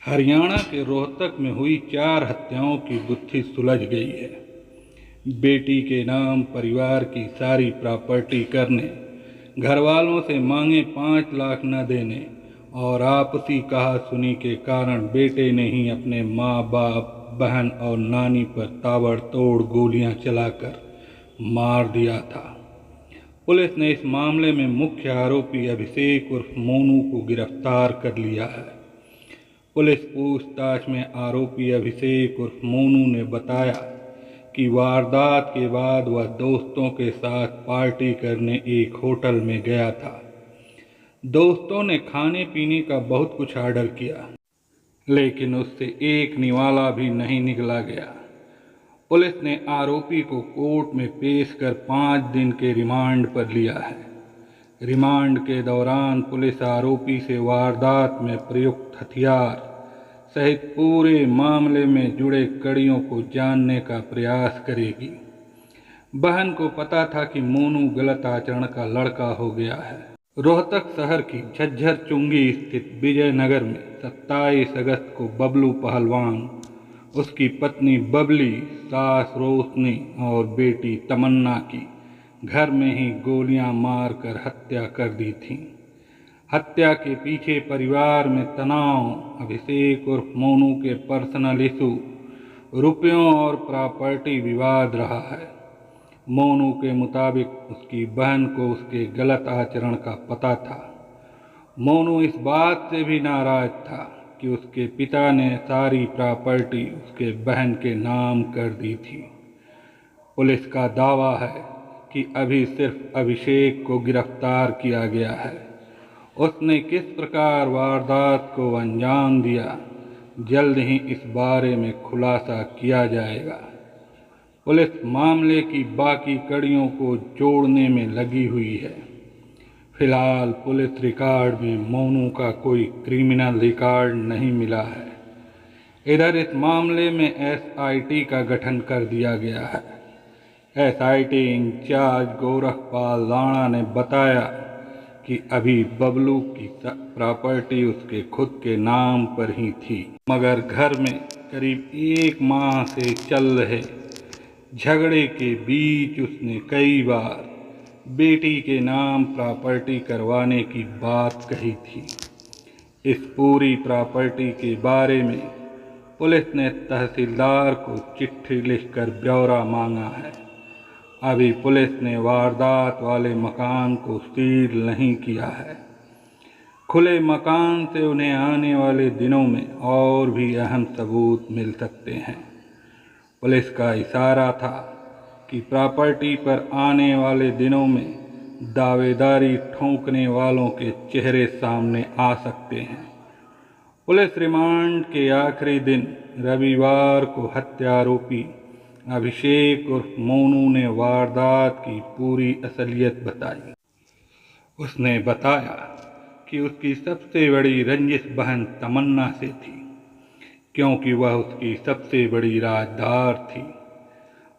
हरियाणा के रोहतक में हुई 4 हत्याओं की गुत्थी सुलझ गई है। बेटी के नाम परिवार की सारी प्रॉपर्टी करने, घरवालों से मांगे 5 लाख न देने और आपसी कहा-सुनी के कारण बेटे ने ही अपने माँ बाप, बहन और नानी पर ताबड़तोड़ गोलियां चलाकर मार दिया था। पुलिस ने इस मामले में मुख्य आरोपी अभिषेक उर्फ मोनू को गिरफ्तार कर लिया है। पुलिस पूछताछ में आरोपी अभिषेक उर्फ मोनू ने बताया कि वारदात के बाद वह दोस्तों के साथ पार्टी करने एक होटल में गया था। दोस्तों ने खाने पीने का बहुत कुछ ऑर्डर किया, लेकिन उससे एक निवाला भी नहीं निकला गया। पुलिस ने आरोपी को कोर्ट में पेश कर 5 दिन के रिमांड पर लिया है। रिमांड के दौरान पुलिस आरोपी से वारदात में प्रयुक्त हथियार सहित पूरे मामले में जुड़े कड़ियों को जानने का प्रयास करेगी। बहन को पता था कि मोनू गलत आचरण का लड़का हो गया है। रोहतक शहर की झज्जर चुंगी स्थित विजय नगर में 27 अगस्त को बबलू पहलवान, उसकी पत्नी बबली, सास रोशनी और बेटी तमन्ना की घर में ही गोलियां मारकर हत्या कर दी थी। हत्या के पीछे परिवार में तनाव, अभिषेक उर्फ मोनू के पर्सनल इशू, रुपयों और प्रॉपर्टी विवाद रहा है। मोनू के मुताबिक उसकी बहन को उसके गलत आचरण का पता था। मोनू इस बात से भी नाराज था कि उसके पिता ने सारी प्रॉपर्टी उसके बहन के नाम कर दी थी। पुलिस का दावा है कि अभी सिर्फ अभिषेक को गिरफ्तार किया गया है। उसने किस प्रकार वारदात को अंजाम दिया, जल्द ही इस बारे में खुलासा किया जाएगा। पुलिस मामले की बाकी कड़ियों को जोड़ने में लगी हुई है। फिलहाल पुलिस रिकॉर्ड में मोनू का कोई क्रिमिनल रिकॉर्ड नहीं मिला है। इधर इस मामले में एसआईटी का गठन कर दिया गया है। एसआईटी इंचार्ज गोरखपाल राणा ने बताया कि अभी बबलू की प्रॉपर्टी उसके खुद के नाम पर ही थी, मगर घर में करीब 1 माह से चल रहे झगड़े के बीच उसने कई बार बेटी के नाम प्रॉपर्टी करवाने की बात कही थी। इस पूरी प्रॉपर्टी के बारे में पुलिस ने तहसीलदार को चिट्ठी लिखकर ब्यौरा मांगा है। अभी पुलिस ने वारदात वाले मकान को सील नहीं किया है। खुले मकान से उन्हें आने वाले दिनों में और भी अहम सबूत मिल सकते हैं। पुलिस का इशारा था कि प्रॉपर्टी पर आने वाले दिनों में दावेदारी ठोंकने वालों के चेहरे सामने आ सकते हैं। पुलिस रिमांड के आखिरी दिन रविवार को हत्यारोपी अभिषेक उर्फ मोनू ने वारदात की पूरी असलियत बताई। उसने बताया कि उसकी सबसे बड़ी रंजिश बहन तमन्ना से थी, क्योंकि वह उसकी सबसे बड़ी राजदार थी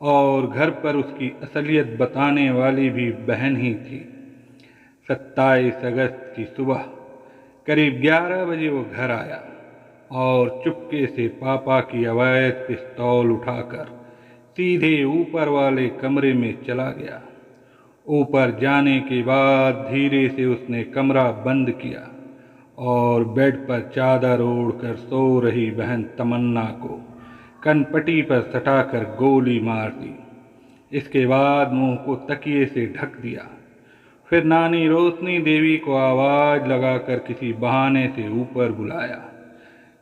और घर पर उसकी असलियत बताने वाली भी बहन ही थी। 27 अगस्त की सुबह करीब 11 बजे वो घर आया और चुपके से पापा की अवैध पिस्तौल उठाकर सीधे ऊपर वाले कमरे में चला गया। ऊपर जाने के बाद धीरे से उसने कमरा बंद किया और बेड पर चादर ओढ़कर सो रही बहन तमन्ना को कनपटी पर सटाकर गोली मार दी। इसके बाद मुंह को तकिए से ढक दिया। फिर नानी रोशनी देवी को आवाज़ लगाकर किसी बहाने से ऊपर बुलाया।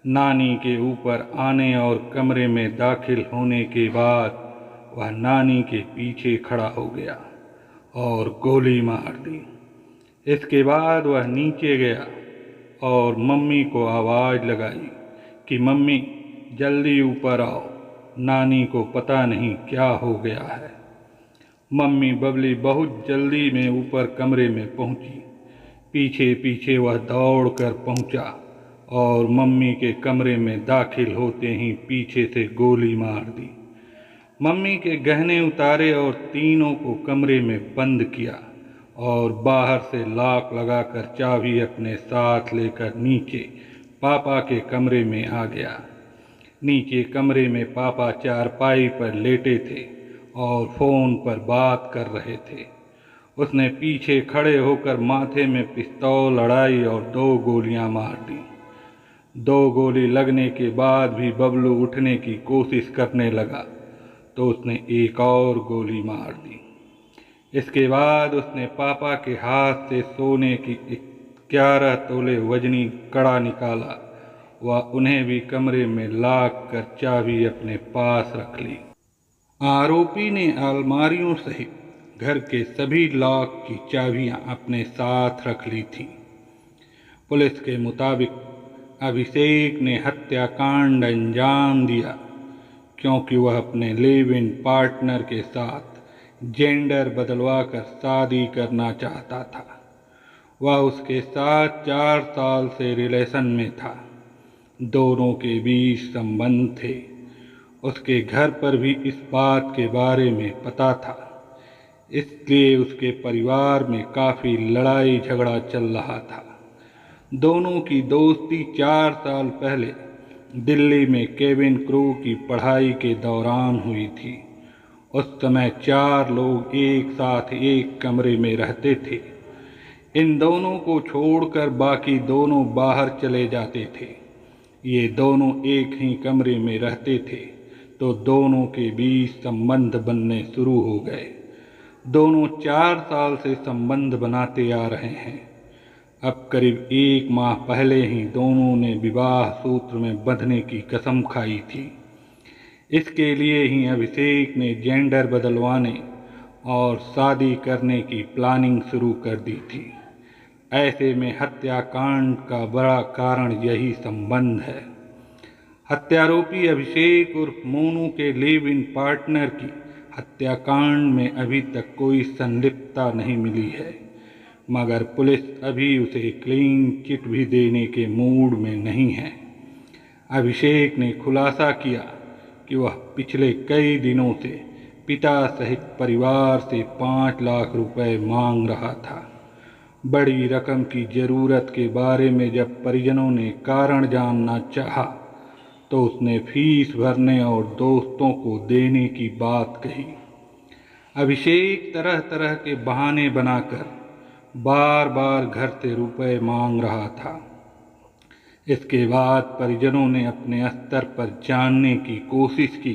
नानी के ऊपर आने और कमरे में दाखिल होने के बाद वह नानी के पीछे खड़ा हो गया और गोली मार दी। इसके बाद वह नीचे गया और मम्मी को आवाज़ लगाई कि मम्मी जल्दी ऊपर आओ, नानी को पता नहीं क्या हो गया है। मम्मी बबली बहुत जल्दी में ऊपर कमरे में पहुंची। पीछे पीछे वह दौड़ कर पहुंचा और मम्मी के कमरे में दाखिल होते ही पीछे से गोली मार दी। मम्मी के गहने उतारे और तीनों को कमरे में बंद किया और बाहर से लॉक लगाकर चाबी अपने साथ लेकर नीचे पापा के कमरे में आ गया। नीचे कमरे में पापा चारपाई पर लेटे थे और फ़ोन पर बात कर रहे थे। उसने पीछे खड़े होकर माथे में पिस्तौल अड़ाई और 2 गोलियां मार दी। 2 गोली लगने के बाद भी बबलू उठने की कोशिश करने लगा तो उसने एक और गोली मार दी। इसके बाद उसने पापा के हाथ से सोने की 11 तोले वजनी कड़ा निकाला व उन्हें भी कमरे में लाक कर चाबी अपने पास रख ली। आरोपी ने अलमारियों सहित घर के सभी लॉक की चाबियां अपने साथ रख ली थीं। पुलिस के मुताबिक अभिषेक ने हत्याकांड अंजाम दिया क्योंकि वह अपने लिव इन पार्टनर के साथ जेंडर बदलवा कर शादी करना चाहता था। वह उसके साथ 4 साल से रिलेशन में था। दोनों के बीच संबंध थे। उसके घर पर भी इस बात के बारे में पता था, इसलिए उसके परिवार में काफ़ी लड़ाई झगड़ा चल रहा था। दोनों की दोस्ती 4 साल पहले दिल्ली में केबिन क्रू की पढ़ाई के दौरान हुई थी। उस समय 4 लोग एक साथ एक कमरे में रहते थे। इन दोनों को छोड़कर बाकी दोनों बाहर चले जाते थे। ये दोनों एक ही कमरे में रहते थे तो दोनों के बीच संबंध बनने शुरू हो गए। दोनों 4 साल से संबंध बनाते आ रहे हैं। अब करीब 1 माह पहले ही दोनों ने विवाह सूत्र में बंधने की कसम खाई थी। इसके लिए ही अभिषेक ने जेंडर बदलवाने और शादी करने की प्लानिंग शुरू कर दी थी। ऐसे में हत्याकांड का बड़ा कारण यही संबंध है। हत्यारोपी अभिषेक उर्फ मोनू के लिव इन पार्टनर की हत्याकांड में अभी तक कोई संलिप्तता नहीं मिली है, मगर पुलिस अभी उसे क्लीन चिट भी देने के मूड में नहीं है। अभिषेक ने खुलासा किया कि वह पिछले कई दिनों से पिता सहित परिवार से 5 लाख रुपए मांग रहा था। बड़ी रकम की ज़रूरत के बारे में जब परिजनों ने कारण जानना चाहा तो उसने फीस भरने और दोस्तों को देने की बात कही। अभिषेक तरह तरह के बहाने बनाकर बार बार घर से रुपए मांग रहा था। इसके बाद परिजनों ने अपने स्तर पर जानने की कोशिश की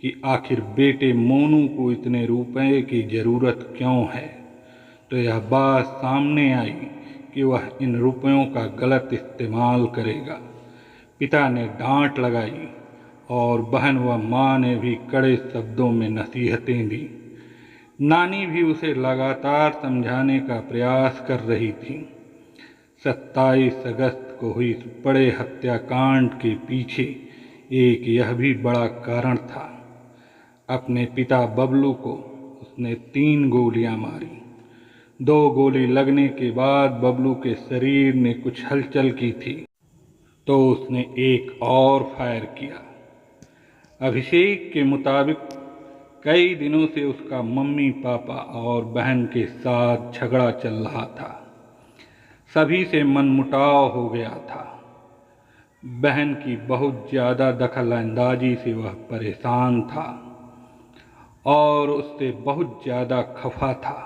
कि आखिर बेटे मोनू को इतने रुपए की ज़रूरत क्यों है, तो यह बात सामने आई कि वह इन रुपयों का गलत इस्तेमाल करेगा। पिता ने डांट लगाई और बहन व माँ ने भी कड़े शब्दों में नसीहतें दी। नानी भी उसे लगातार समझाने का प्रयास कर रही थी। 27 अगस्त को हुई बड़े हत्याकांड के पीछे एक यह भी बड़ा कारण था। अपने पिता बबलू को उसने 3 गोलियां मारी। 2 गोली लगने के बाद बबलू के शरीर ने कुछ हलचल की थी तो उसने एक और फायर किया। अभिषेक के मुताबिक कई दिनों से उसका मम्मी पापा और बहन के साथ झगड़ा चल रहा था। सभी से मनमुटाव हो गया था। बहन की बहुत ज़्यादा दखल अंदाजी से वह परेशान था और उससे बहुत ज़्यादा खफा था।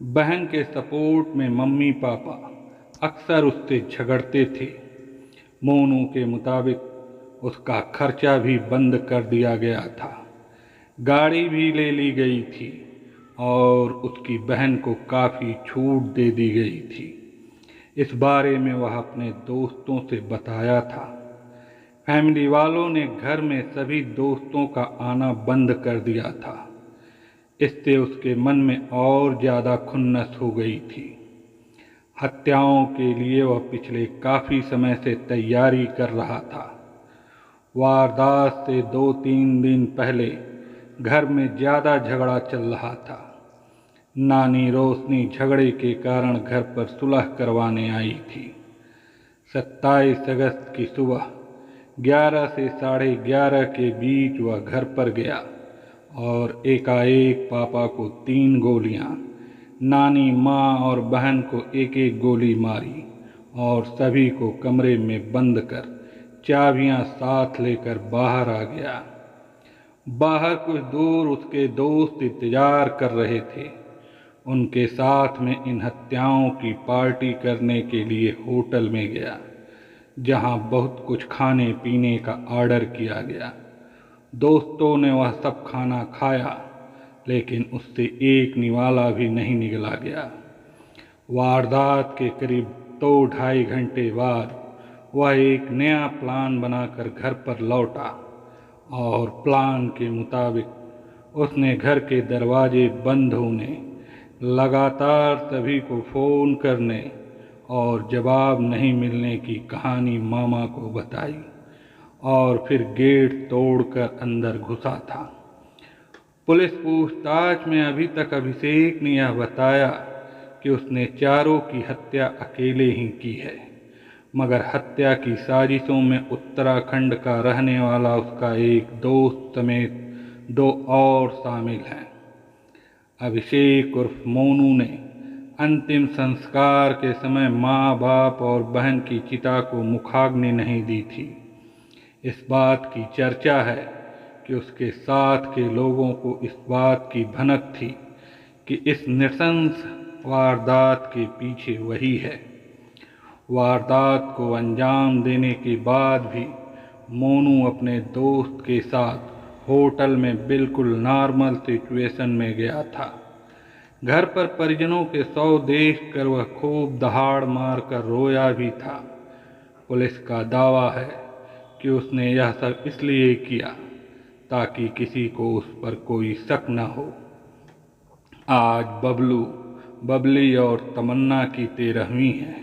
बहन के सपोर्ट में मम्मी पापा अक्सर उससे झगड़ते थे। मोनू के मुताबिक उसका खर्चा भी बंद कर दिया गया था। गाड़ी भी ले ली गई थी और उसकी बहन को काफ़ी छूट दे दी गई थी। इस बारे में वह अपने दोस्तों से बताया था। फैमिली वालों ने घर में सभी दोस्तों का आना बंद कर दिया था। इससे उसके मन में और ज़्यादा खुन्नस हो गई थी। हत्याओं के लिए वह पिछले काफ़ी समय से तैयारी कर रहा था। वारदात से 2-3 दिन पहले घर में ज़्यादा झगड़ा चल रहा था। नानी रोशनी झगड़े के कारण घर पर सुलह करवाने आई थी। 27 अगस्त की सुबह 11 से 11:30 के बीच वह घर पर गया और एकाएक पापा को 3 गोलियां, नानी, माँ और बहन को एक एक गोली मारी और सभी को कमरे में बंद कर चाबियां साथ लेकर बाहर आ गया। बाहर कुछ दूर उसके दोस्त इंतजार कर रहे थे। उनके साथ में इन हत्याओं की पार्टी करने के लिए होटल में गया, जहां बहुत कुछ खाने पीने का ऑर्डर किया गया। दोस्तों ने वह सब खाना खाया, लेकिन उससे एक निवाला भी नहीं निगला गया। वारदात के करीब 2-2.5 घंटे बाद वह एक नया प्लान बनाकर घर पर लौटा और प्लान के मुताबिक उसने घर के दरवाजे बंद होने, लगातार सभी को फ़ोन करने और जवाब नहीं मिलने की कहानी मामा को बताई और फिर गेट तोड़कर अंदर घुसा था। पुलिस पूछताछ में अभी तक अभिषेक ने यह बताया कि उसने चारों की हत्या अकेले ही की है, मगर हत्या की साजिशों में उत्तराखंड का रहने वाला उसका एक दोस्त समेत 2 और शामिल हैं। अभिषेक उर्फ मोनू ने अंतिम संस्कार के समय माँ बाप और बहन की चिता को मुखाग्नि नहीं दी थी। इस बात की चर्चा है कि उसके साथ के लोगों को इस बात की भनक थी कि इस नृशंस वारदात के पीछे वही है। वारदात को अंजाम देने के बाद भी मोनू अपने दोस्त के साथ होटल में बिल्कुल नॉर्मल सिचुएशन में गया था। घर पर परिजनों के शव देखकर वह खूब दहाड़ मारकर रोया भी था। पुलिस का दावा है कि उसने यह सब इसलिए किया ताकि किसी को उस पर कोई शक न हो। आज बबलू, बबली और तमन्ना की 13वीं है।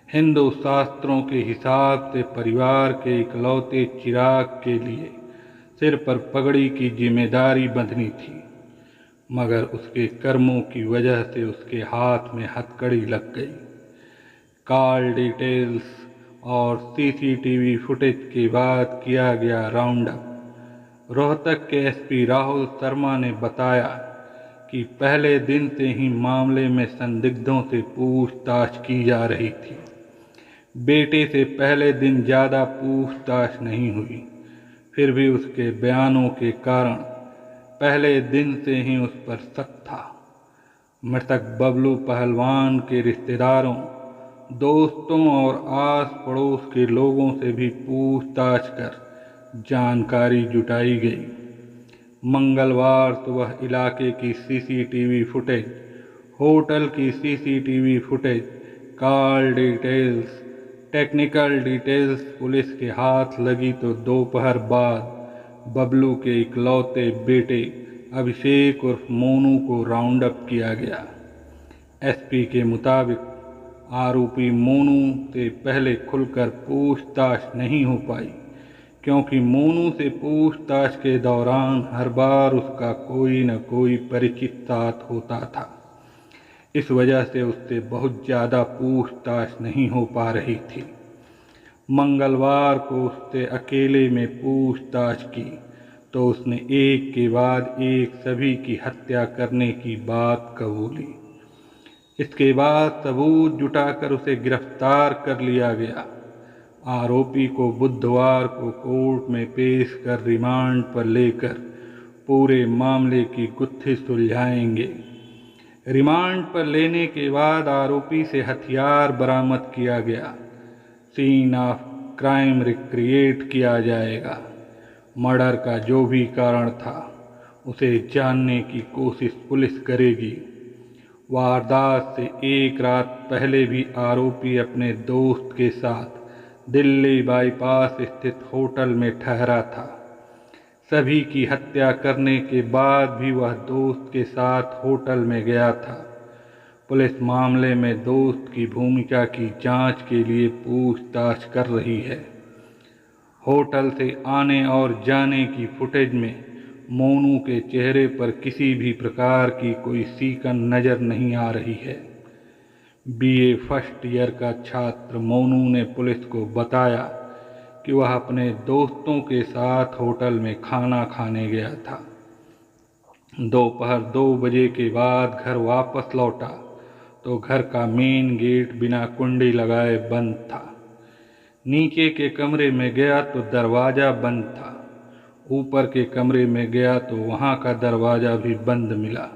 हिंदू शास्त्रों के हिसाब से परिवार के इकलौते चिराग के लिए सिर पर पगड़ी की जिम्मेदारी बंधनी थी, मगर उसके कर्मों की वजह से उसके हाथ में हथकड़ी लग गई। कॉल डिटेल्स और सीसीटीवी फुटेज के बाद किया गया राउंड अप। रोहतक के एसपी राहुल शर्मा ने बताया कि पहले दिन से ही मामले में संदिग्धों से पूछताछ की जा रही थी। बेटे से पहले दिन ज़्यादा पूछताछ नहीं हुई, फिर भी उसके बयानों के कारण पहले दिन से ही उस पर शक था। मृतक बबलू पहलवान के रिश्तेदारों, दोस्तों और आस पड़ोस के लोगों से भी पूछताछ कर जानकारी जुटाई गई। मंगलवार सुबह इलाके की सीसीटीवी फुटेज, होटल की CCTV footage, call details, technical details police के हाथ लगी तो दोपहर बाद बबलू के इकलौते बेटे अभिषेक उर्फ मोनू को राउंड अप किया गया। एसपी के मुताबिक आरोपी मोनू से पहले खुलकर पूछताछ नहीं हो पाई, क्योंकि मोनू से पूछताछ के दौरान हर बार उसका कोई न कोई परिचित साथ होता था। इस वजह से उससे बहुत ज़्यादा पूछताछ नहीं हो पा रही थी। मंगलवार को उससे अकेले में पूछताछ की तो उसने एक के बाद एक सभी की हत्या करने की बात कबूली। इसके बाद सबूत जुटाकर उसे गिरफ्तार कर लिया गया। आरोपी को बुधवार को कोर्ट में पेश कर रिमांड पर लेकर पूरे मामले की गुत्थी सुलझाएंगे। रिमांड पर लेने के बाद आरोपी से हथियार बरामद किया गया। सीन ऑफ क्राइम रिक्रिएट किया जाएगा। मर्डर का जो भी कारण था उसे जानने की कोशिश पुलिस करेगी। वारदात से एक रात पहले भी आरोपी अपने दोस्त के साथ दिल्ली बाईपास स्थित होटल में ठहरा था। सभी की हत्या करने के बाद भी वह दोस्त के साथ होटल में गया था। पुलिस मामले में दोस्त की भूमिका की जांच के लिए पूछताछ कर रही है। होटल से आने और जाने की फुटेज में मोनू के चेहरे पर किसी भी प्रकार की कोई सीकन नज़र नहीं आ रही है। बीए फर्स्ट ईयर का छात्र मोनू ने पुलिस को बताया कि वह अपने दोस्तों के साथ होटल में खाना खाने गया था। दोपहर 2 बजे के बाद घर वापस लौटा तो घर का मेन गेट बिना कुंडी लगाए बंद था। नीचे के कमरे में गया तो दरवाज़ा बंद था। ऊपर के कमरे में गया तो वहाँ का दरवाज़ा भी बंद मिला।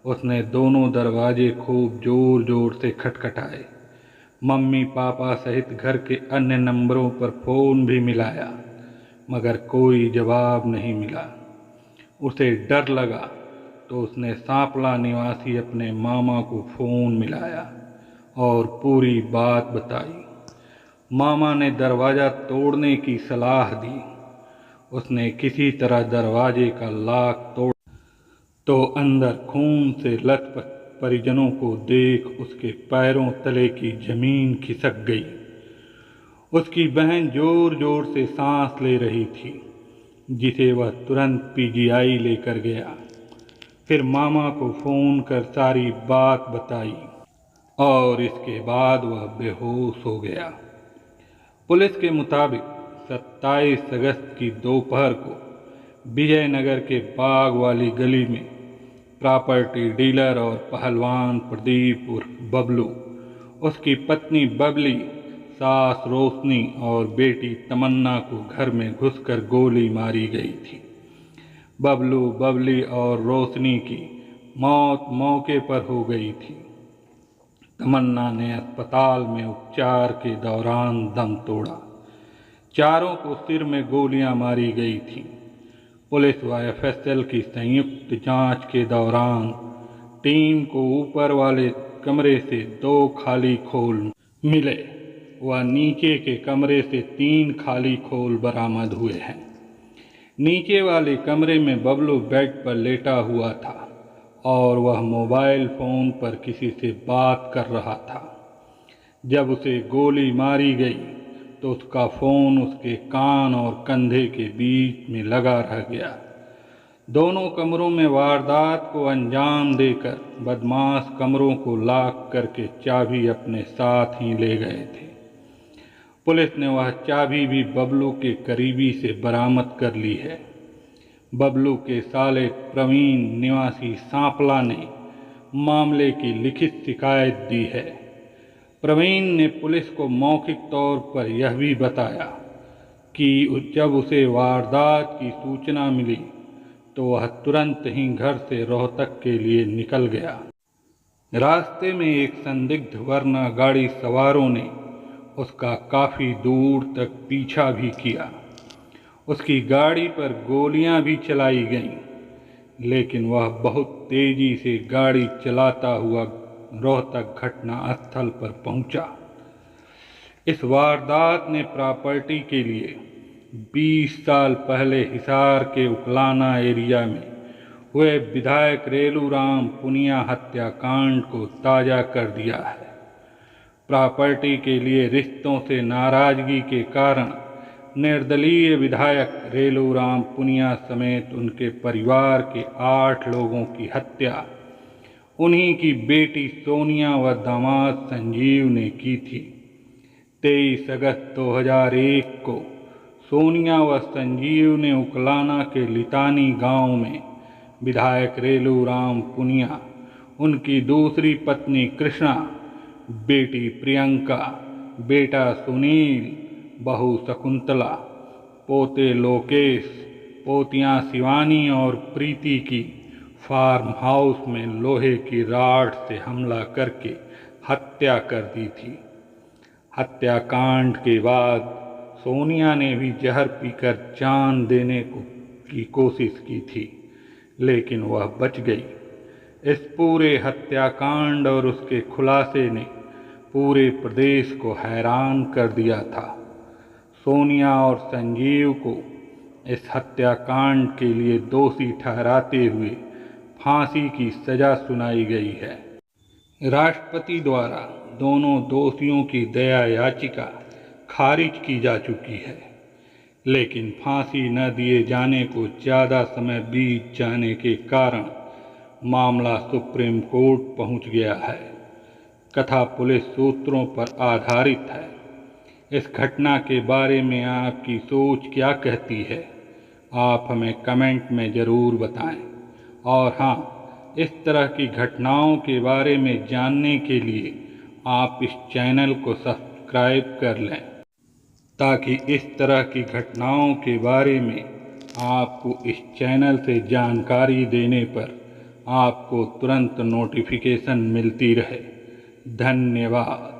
उसने दोनों दरवाजे खूब जोर जोर से खटखटाए। मम्मी पापा सहित घर के अन्य नंबरों पर फ़ोन भी मिलाया, मगर कोई जवाब नहीं मिला। उसे डर लगा तो उसने सांपला निवासी अपने मामा को फ़ोन मिलाया और पूरी बात बताई। मामा ने दरवाज़ा तोड़ने की सलाह दी। उसने किसी तरह दरवाजे का लॉक तोड़ तो अंदर खून से लथपथ परिजनों को देख उसके पैरों तले की जमीन खिसक गई। उसकी बहन जोर जोर से सांस ले रही थी, जिसे वह तुरंत पीजीआई लेकर गया। फिर मामा को फ़ोन कर सारी बात बताई और इसके बाद वह बेहोश हो गया। पुलिस के मुताबिक 27 अगस्त की दोपहर को विजयनगर के बाग वाली गली में प्रॉपर्टी डीलर और पहलवान प्रदीप उर्फ बबलू, उसकी पत्नी बबली, सास रोशनी और बेटी तमन्ना को घर में घुसकर गोली मारी गई थी। बबलू, बबली और रोशनी की मौत मौके पर हो गई थी। तमन्ना ने अस्पताल में उपचार के दौरान दम तोड़ा। चारों को सिर में गोलियां मारी गई थीं। पुलिस व एफएसएल की संयुक्त जांच के दौरान टीम को ऊपर वाले कमरे से 2 खाली खोल मिले व नीचे के कमरे से 3 खाली खोल बरामद हुए हैं। नीचे वाले कमरे में बबलू बेड पर लेटा हुआ था और वह मोबाइल फ़ोन पर किसी से बात कर रहा था। जब उसे गोली मारी गई तो उसका फ़ोन उसके कान और कंधे के बीच में लगा रह गया। दोनों कमरों में वारदात को अंजाम देकर बदमाश कमरों को लॉक करके चाबी अपने साथ ही ले गए थे। पुलिस ने वह चाबी भी बबलू के करीबी से बरामद कर ली है। बबलू के साले प्रवीण निवासी सांपला ने मामले की लिखित शिकायत दी है। प्रवीण ने पुलिस को मौखिक तौर पर यह भी बताया कि जब उसे वारदात की सूचना मिली तो वह तुरंत ही घर से रोहतक के लिए निकल गया। रास्ते में एक संदिग्ध वर्ना गाड़ी सवारों ने उसका काफ़ी दूर तक पीछा भी किया। उसकी गाड़ी पर गोलियां भी चलाई गईं, लेकिन वह बहुत तेज़ी से गाड़ी चलाता हुआ रोहतक घटना स्थल पर पहुंचा। इस वारदात ने प्रॉपर्टी के लिए 20 साल पहले हिसार के उकलाना एरिया में हुए विधायक रेलूराम पुनिया हत्याकांड को ताज़ा कर दिया है। प्रॉपर्टी के लिए रिश्तों से नाराज़गी के कारण निर्दलीय विधायक रेलूराम पुनिया समेत उनके परिवार के 8 लोगों की हत्या उन्हीं की बेटी सोनिया व दामाद संजीव ने की थी। 23 अगस्त 2001 को सोनिया व संजीव ने उकलाना के लितानी गांव में विधायक रेलूराम पुनिया, उनकी दूसरी पत्नी कृष्णा, बेटी प्रियंका, बेटा सुनील, बहू शकुंतला, पोते लोकेश, पोतियां शिवानी और प्रीति की फार्म हाउस में लोहे की राड से हमला करके हत्या कर दी थी। हत्याकांड के बाद सोनिया ने भी जहर पीकर जान देने की कोशिश की थी, लेकिन वह बच गई। इस पूरे हत्याकांड और उसके खुलासे ने पूरे प्रदेश को हैरान कर दिया था। सोनिया और संजीव को इस हत्याकांड के लिए दोषी ठहराते हुए फांसी की सजा सुनाई गई है। राष्ट्रपति द्वारा दोनों दोषियों की दया याचिका खारिज की जा चुकी है, लेकिन फांसी न दिए जाने को ज़्यादा समय बीत जाने के कारण मामला सुप्रीम कोर्ट पहुंच गया है। कथा पुलिस सूत्रों पर आधारित है। इस घटना के बारे में आपकी सोच क्या कहती है? आप हमें कमेंट में ज़रूर बताएं। और हाँ, इस तरह की घटनाओं के बारे में जानने के लिए आप इस चैनल को सब्सक्राइब कर लें, ताकि इस तरह की घटनाओं के बारे में आपको इस चैनल से जानकारी देने पर आपको तुरंत नोटिफिकेशन मिलती रहे। धन्यवाद।